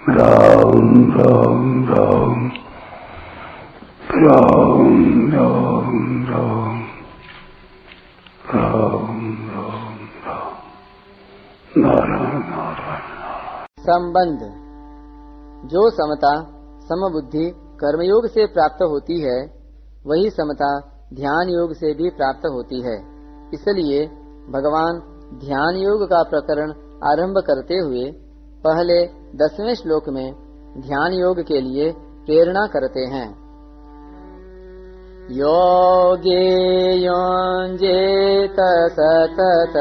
राम राम राम राम राम राम राम राम राम नारायण नारायण। संबंध। जो समता समबुद्धि कर्मयोग से प्राप्त होती है, वही समता ध्यान योग से भी प्राप्त होती है। इसलिए भगवान ध्यान योग का प्रकरण आरंभ करते हुए पहले 10वें श्लोक में ध्यान योग के लिए प्रेरणा करते हैं। योगे युञ्जेत सतत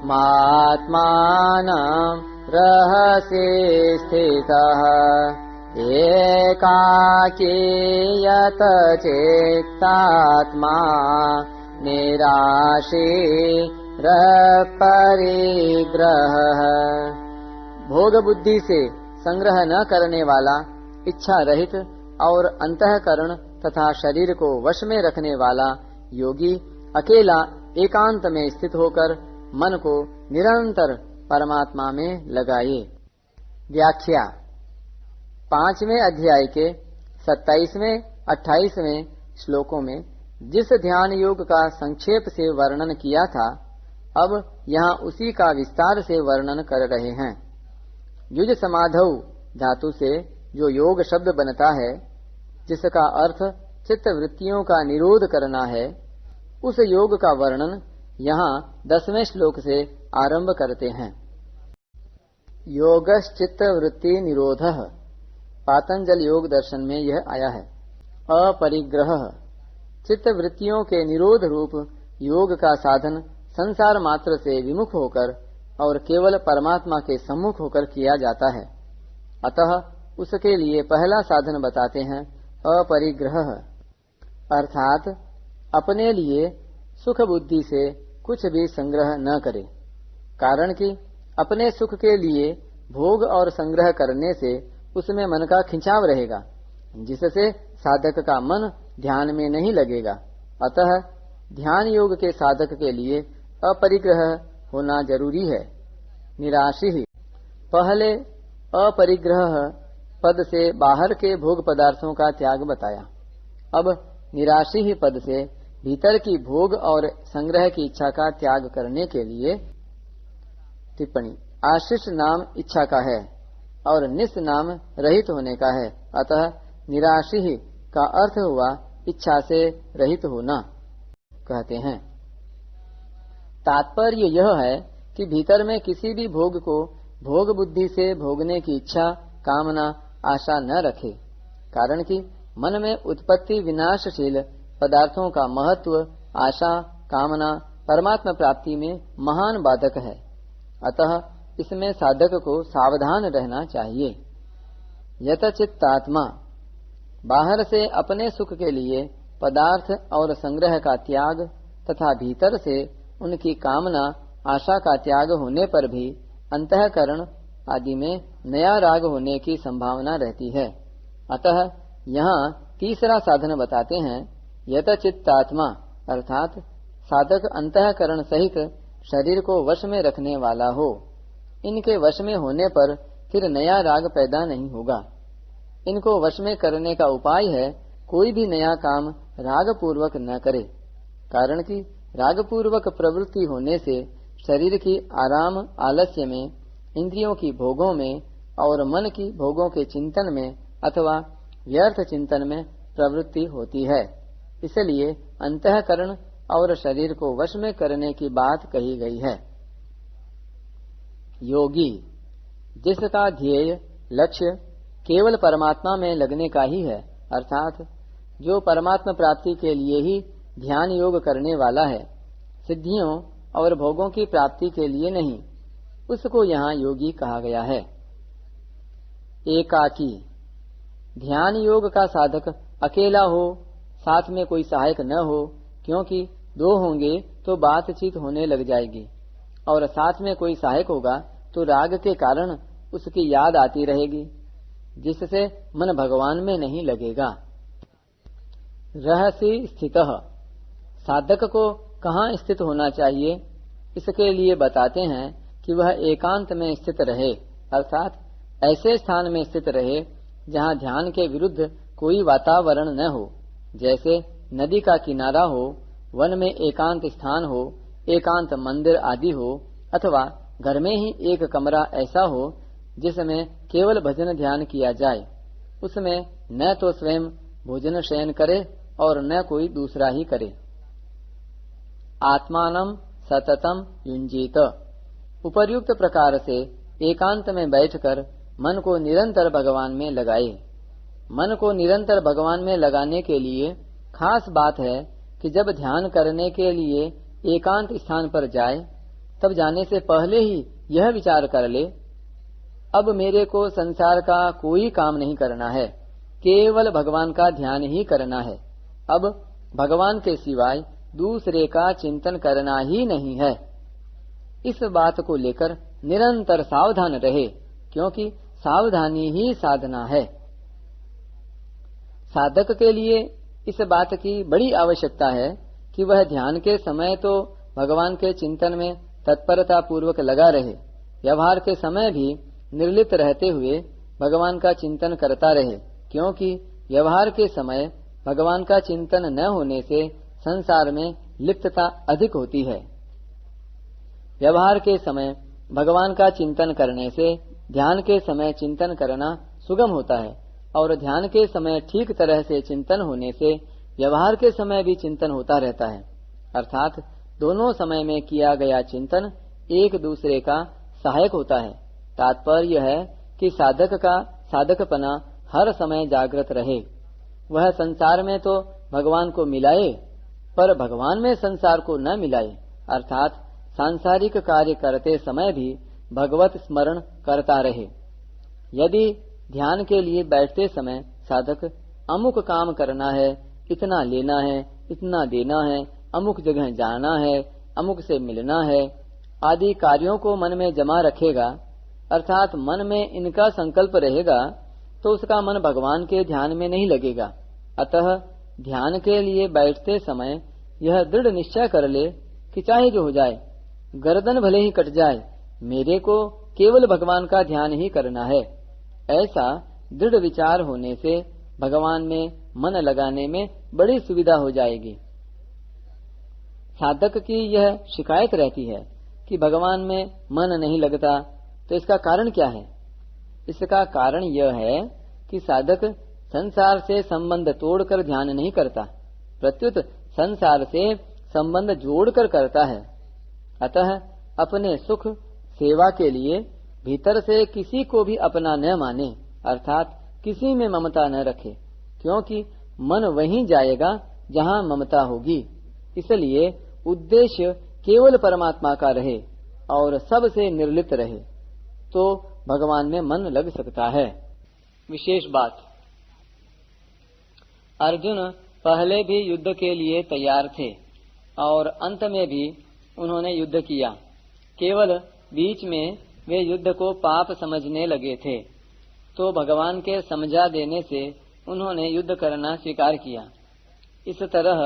मात्मानं रहसि स्थितः एकाकी यत चित्तात्मा निराशीरपरिग्रहः। भोग बुद्धि से संग्रह न करने वाला, इच्छा रहित और अंतःकरण तथा शरीर को वश में रखने वाला योगी अकेला एकांत में स्थित होकर मन को निरंतर परमात्मा में लगाए। व्याख्या। 5वें अध्याय के 27वें 28वें श्लोकों में जिस ध्यान योग का संक्षेप से वर्णन किया था, अब यहाँ उसी का विस्तार से वर्णन कर रहे हैं। युज समाधौ धातु से जो योग शब्द बनता है, जिसका अर्थ चित्त वृत्तियों का निरोध करना है, उस योग का वर्णन यहाँ 10वें श्लोक से आरंभ करते हैं। योगश्चित्त वृत्ति निरोधः। पातंजल योग दर्शन में यह आया है। अपरिग्रह। चित्त वृत्तियों के निरोध रूप योग का साधन संसार मात्र से विमुख होकर और केवल परमात्मा के सम्मुख होकर किया जाता है। अतः उसके लिए पहला साधन बताते हैं अपरिग्रह, अर्थात अपने लिए सुख बुद्धि से कुछ भी संग्रह न करे। कारण कि अपने सुख के लिए भोग और संग्रह करने से उसमें मन का खिंचाव रहेगा, जिससे साधक का मन ध्यान में नहीं लगेगा। अतः ध्यान योग के साधक के लिए अपरिग्रह होना जरूरी है। निराशी। पहले अपरिग्रह पद से बाहर के भोग पदार्थों का त्याग बताया। अब निराशी पद से भीतर की भोग और संग्रह की इच्छा का त्याग करने के लिए टिप्पणी। आशिष नाम इच्छा का है और निस नाम रहित होने का है। अतः निराशी का अर्थ हुआ इच्छा से रहित होना। कहते हैं तात्पर्य यह है कि भीतर में किसी भी भोग को भोग बुद्धि से भोगने की इच्छा, कामना, आशा न रखे। कारण कि मन में उत्पत्ति विनाशशील पदार्थों का महत्व, आशा, कामना परमात्मा प्राप्ति में महान बाधक है। अतः इसमें साधक को सावधान रहना चाहिए। यत चित्तात्मा। बाहर से अपने सुख के लिए पदार्थ और संग्रह का त्याग तथा भीतर से उनकी कामना, आशा का त्याग होने पर भी अंतःकरण आदि में नया राग होने की संभावना रहती है। अतः यहाँ तीसरा साधन बताते हैं यत चित्तात्मा, अर्थात साधक अंतःकरण सहित शरीर को वश में रखने वाला हो। इनके वश में होने पर फिर नया राग पैदा नहीं होगा। इनको वश में करने का उपाय है कोई भी नया काम राग पूर्वक न करे। कारण कि राग पूर्वक प्रवृत्ति होने से शरीर की आराम आलस्य में, इंद्रियों की भोगों में और मन की भोगों के चिंतन में अथवा व्यर्थ चिंतन में प्रवृत्ति होती है। इसलिए अंतःकरण और शरीर को वश में करने की बात कही गई है। योगी, जिसका ध्येय लक्ष्य केवल परमात्मा में लगने का ही है, अर्थात जो परमात्मा प्राप्ति के लिए ही ध्यान योग करने वाला है, सिद्धियों और भोगों की प्राप्ति के लिए नहीं, उसको यहाँ योगी कहा गया है। एकाकी। ध्यान योग का साधक अकेला हो, साथ में कोई सहायक न हो, क्योंकि दो होंगे तो बातचीत होने लग जाएगी और साथ में कोई सहायक होगा तो राग के कारण उसकी याद आती रहेगी, जिससे मन भगवान में नहीं लगेगा। रहसि स्थितः। साधक को कहाँ स्थित होना चाहिए, इसके लिए बताते हैं कि वह एकांत में स्थित रहे, अर्थात ऐसे स्थान में स्थित रहे जहाँ ध्यान के विरुद्ध कोई वातावरण न हो, जैसे नदी का किनारा हो, वन में एकांत स्थान हो, एकांत मंदिर आदि हो, अथवा घर में ही एक कमरा ऐसा हो जिसमें केवल भजन ध्यान किया जाए। उसमें न तो स्वयं भोजन शयन करे और न कोई दूसरा ही करे। आत्मानं सततम युंजीत। उपर्युक्त प्रकार से एकांत में बैठकर मन को निरंतर भगवान में लगाए। मन को निरंतर भगवान में लगाने के लिए खास बात है कि जब ध्यान करने के लिए एकांत स्थान पर जाए, तब जाने से पहले ही यह विचार कर ले, अब मेरे को संसार का कोई काम नहीं करना है, केवल भगवान का ध्यान ही करना है। अब भगवान के सिवाय दूसरे का चिंतन करना ही नहीं है। इस बात को लेकर निरंतर सावधान रहे, क्योंकि सावधानी ही साधना है। साधक के लिए इस बात की बड़ी आवश्यकता है कि वह ध्यान के समय तो भगवान के चिंतन में तत्परता पूर्वक लगा रहे, व्यवहार के समय भी निर्लिप्त रहते हुए भगवान का चिंतन करता रहे, क्योंकि व्यवहार के समय भगवान का चिंतन न होने से संसार में लिप्तता अधिक होती है। व्यवहार के समय भगवान का चिंतन करने से ध्यान के समय चिंतन करना सुगम होता है, और ध्यान के समय ठीक तरह से चिंतन होने से व्यवहार के समय भी चिंतन होता रहता है। अर्थात दोनों समय में किया गया चिंतन एक दूसरे का सहायक होता है। तात्पर्य है कि साधक का साधकपना हर समय जागृत रहे। वह संसार में तो भगवान को मिलाए, पर भगवान में संसार को न मिलाए। अर्थात सांसारिक कार्य करते समय भी भगवत स्मरण करता रहे। यदि ध्यान के लिए बैठते समय साधक अमुक काम करना है, इतना लेना है, इतना देना है, अमुक जगह जाना है, अमुक से मिलना है आदि कार्यों को मन में जमा रखेगा, अर्थात मन में इनका संकल्प रहेगा, तो उसका मन भगवान के ध्यान में नहीं लगेगा। अतः ध्यान के लिए बैठते समय यह दृढ़ निश्चय कर ले कि चाहे जो हो जाए, गर्दन भले ही कट जाए, मेरे को केवल भगवान का ध्यान ही करना है। ऐसा दृढ़ विचार होने से भगवान में मन लगाने में बड़ी सुविधा हो जाएगी। साधक की यह शिकायत रहती है कि भगवान में मन नहीं लगता, तो इसका कारण क्या है? इसका कारण यह है कि साधक संसार से संबंध तोड़कर ध्यान नहीं करता, प्रत्युत संसार से संबंध जोड़कर करता है। अतः अपने सुख सेवा के लिए भीतर से किसी को भी अपना न माने, अर्थात किसी में ममता न रखे, क्योंकि मन वहीं जाएगा जहाँ ममता होगी। इसलिए उद्देश्य केवल परमात्मा का रहे और सबसे निर्लिप्त रहे, तो भगवान में मन लग सकता है। विशेष बात, अर्जुन पहले भी युद्ध के लिए तैयार थे और अंत में भी उन्होंने युद्ध किया। केवल बीच में वे युद्ध को पाप समझने लगे थे, तो भगवान के समझा देने से उन्होंने युद्ध करना स्वीकार किया। इस तरह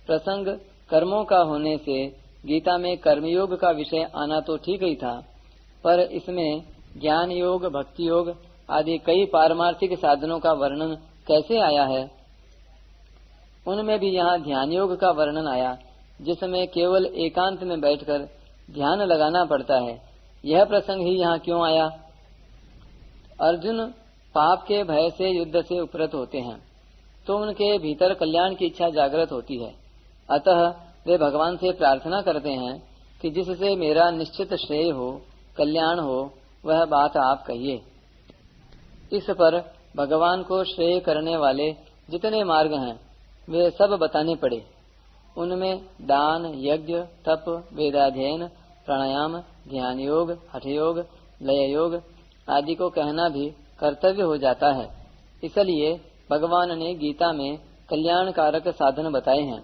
प्रसंग कर्मों का होने से गीता में कर्मयोग का विषय आना तो ठीक ही था, पर इसमें ज्ञान योग, भक्ति योग आदि कई पारमार्थिक साधनों का वर्णन कैसे आया है? उनमें भी यहाँ ध्यान योग का वर्णन आया, जिसमें केवल एकांत में बैठकर ध्यान लगाना पड़ता है। यह प्रसंग ही यहाँ क्यों आया? अर्जुन पाप के भय से युद्ध से उपरत होते हैं, तो उनके भीतर कल्याण की इच्छा जागृत होती है। अतः वे भगवान से प्रार्थना करते हैं कि जिससे मेरा निश्चित श्रेय हो, कल्याण हो, वह बात आप कहिए। इस पर भगवान को श्रेय करने वाले जितने मार्ग हैं वे सब बताने पड़े। उनमें दान, यज्ञ, तप, वेदाध्ययन, प्राणायाम, ध्यान योग, हठ योग, लय योग आदि को कहना भी कर्तव्य हो जाता है। इसलिए भगवान ने गीता में कल्याणकारक साधन बताए हैं।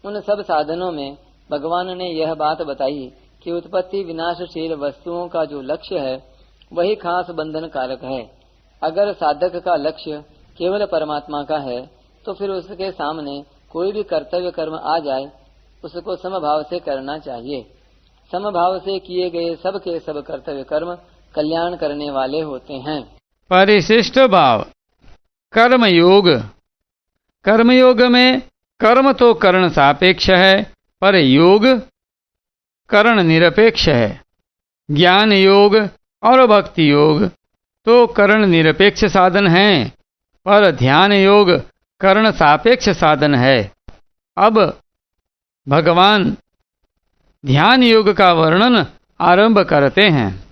उन सब साधनों में भगवान ने यह बात बताई कि उत्पत्ति विनाशशील वस्तुओं का जो लक्ष्य है वही खास बंधन कारक है। अगर साधक का लक्ष्य केवल परमात्मा का है, तो फिर उसके सामने कोई भी कर्तव्य कर्म आ जाए, उसको समभाव से करना चाहिए। समभाव से किए गए सब के सब कर्तव्य कर्म कल्याण करने वाले होते हैं। परिशिष्ट भाव। कर्मयोग। कर्मयोग में कर्म तो करण सापेक्ष है, पर योग करण निरपेक्ष है। ज्ञान योग और भक्ति योग तो करण निरपेक्ष साधन हैं, पर ध्यान योग करण सापेक्ष साधन है। अब भगवान ध्यान योग का वर्णन आरंभ करते हैं।